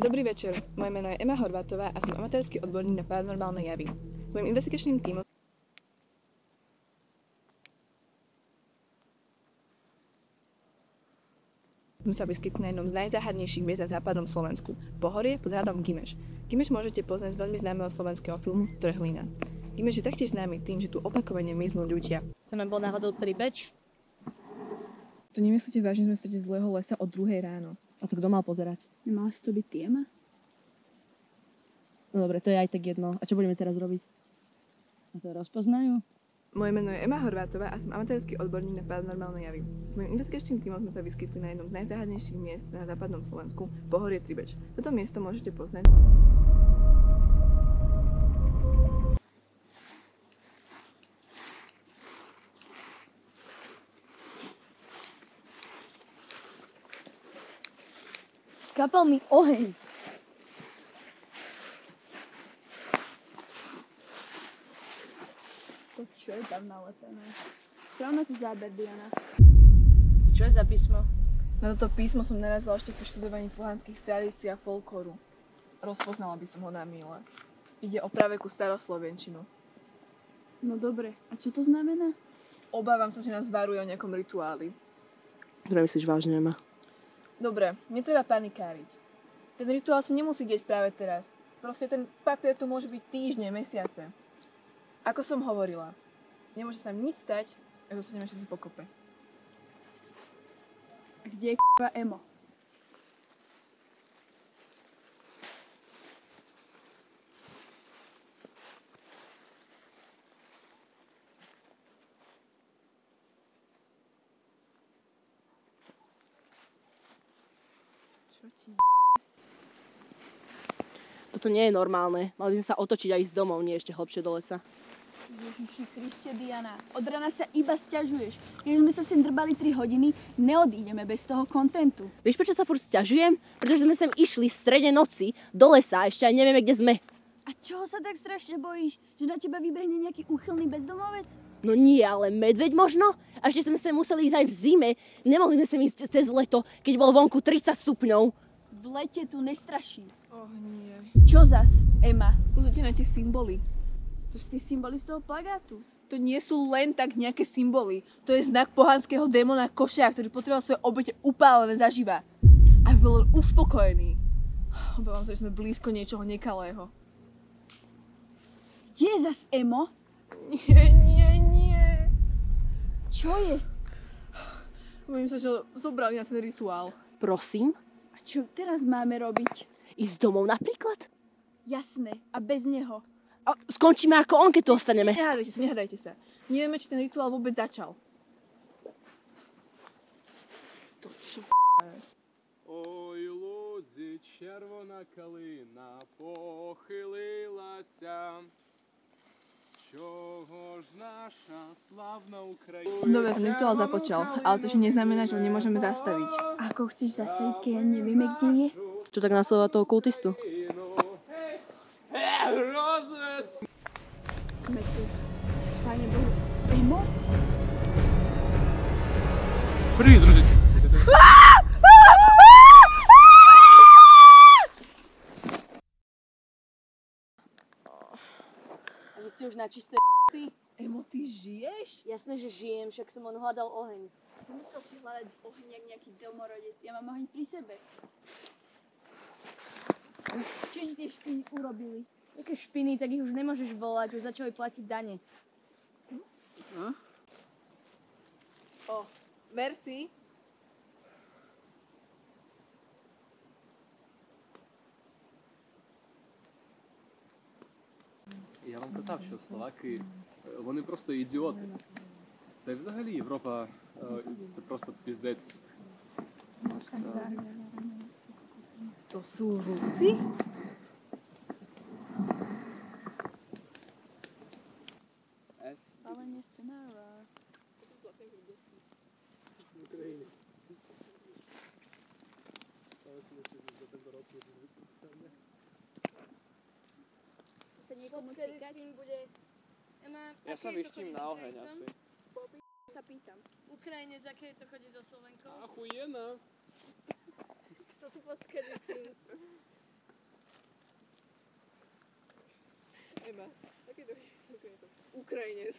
Dobrý večer, moje meno je Ema Horvátová a som amatérsky odborník na paranormálne javy. S mojím investigačným tímom sme sa vyskytli na jednom z najzáhadnejších miest na západnom Slovensku, pohorie pod hradom Gimeš. Gimeš môžete poznať z veľmi známeho slovenského filmu Trhlina. Gimeš je taktiež známy tým, že tu opakovane miznú ľudia. Chceme bol náhodou tribeč? To nemyslíte vážne, sme strede zlého lesa o 2 ráno? A to kto mal pozerať? Nemala si to byť téma? No dobre, to je aj tak jedno. A čo budeme teraz robiť? A to rozpoznajú? Moje meno je Ema Horvátová a som amatérsky odborník na paranormálne javy. S mojím investigačným tímom sme sa vyskytli na jednom z najzáhadnejších miest na západnom Slovensku, pohorie Tribeč. Toto miesto môžete poznať. Kapal mi oheň. To čo je tam nalepené? Správna to záber, Diana. Čo je za písmo? Na toto písmo som narazila ešte pri študovaní pohanských tradícií a folklóru. Rozpoznala by som ho na míle. Ide o pravekú staroslovenčinu. No dobre, a čo to znamená? Obávam sa, že nás varuje o nejakom rituáli. To nemyslíš vážne, Ema? Dobre, netreba panikáriť. Ten rituál sa nemusí deť práve teraz. Proste ten papier tu môže byť týždne, mesiace. Ako som hovorila, nemôže sa nič stať, ak zostaneme všetci pokope. Kde je k***a Emo? Čo ti Toto nie je normálne. Mali by sme sa otočiť a ísť domov, nie ešte hlbšie do lesa. Ježiši Kriste, Diana, od rana sa iba sťažuješ. Keď sme sa sem drbali 3 hodiny, neodídeme bez toho kontentu. Vieš, prečo sa furt sťažujem? Pretože sme sem išli v strede noci do lesa a ešte aj nevieme, kde sme. A čoho sa tak strašne bojíš? Že na teba vybehne nejaký úchylný bezdomovec? No nie, ale medveď možno? A ešte sme sem museli ísť aj v zime. Nemohli sme sem ísť cez leto, keď bolo vonku 30 stupňov. V lete tu nestraší. Oh nie. Čo zas, Ema? Pozrite na tie symboly. To sú tí symboly z toho plagátu. To nie sú len tak nejaké symboly. To je znak pohanského démona Košia, ktorý potreboval svoje obete upálené zaživa. Aby bol uspokojený. Obávam sa, že sme blízko niečoho nekalého. Kde je zas Emo? Nie. Čo je? Bojím sa, že ho zobrali na ten rituál. Prosím? A čo teraz máme robiť? Ísť domov napríklad? Jasné, a bez neho. A skončíme ako on, keď tu ostaneme. Nehádajte sa. Nevieme, či ten rituál vôbec začal. To čo Ой, лузі, червона калина похилилася. Чого ж наша славна Україна? Dobre, ten rituál započal, ale to ešte neznamená, že ho nemôžeme zastaviť. Ako chceš zastaviť, keď nevieme, kde je? Čo tak nasledovať toho kultistu? Розвес! Sme tu. Páne Bohu. Emo? Привіт, друзі! A vy ste už na čisté Emo, ty žiješ? Jasné, že žijem, však som on hľadal oheň. Musel si hľadať oheň jak nejaký domorodec. Ja mám oheň pri sebe. Čo ti tie špiny urobili? Také špiny, tak ich už nemôžeš volať, už začali platiť dane. Merci. Я вам казав, що словаки, вони просто ідіоти. Та й взагалі Європа, це просто піздець. To sú Rusi? Palenie scenára. Chce sa niekomu cíkať? Ja sa vyštím na oheň asi. Sa pýtam. Ukrajine, z aké to chodí so Slovenkou? Ахуєнно! To sú post-credit scenes. Ema, aký druhý je to? Ukrajinec.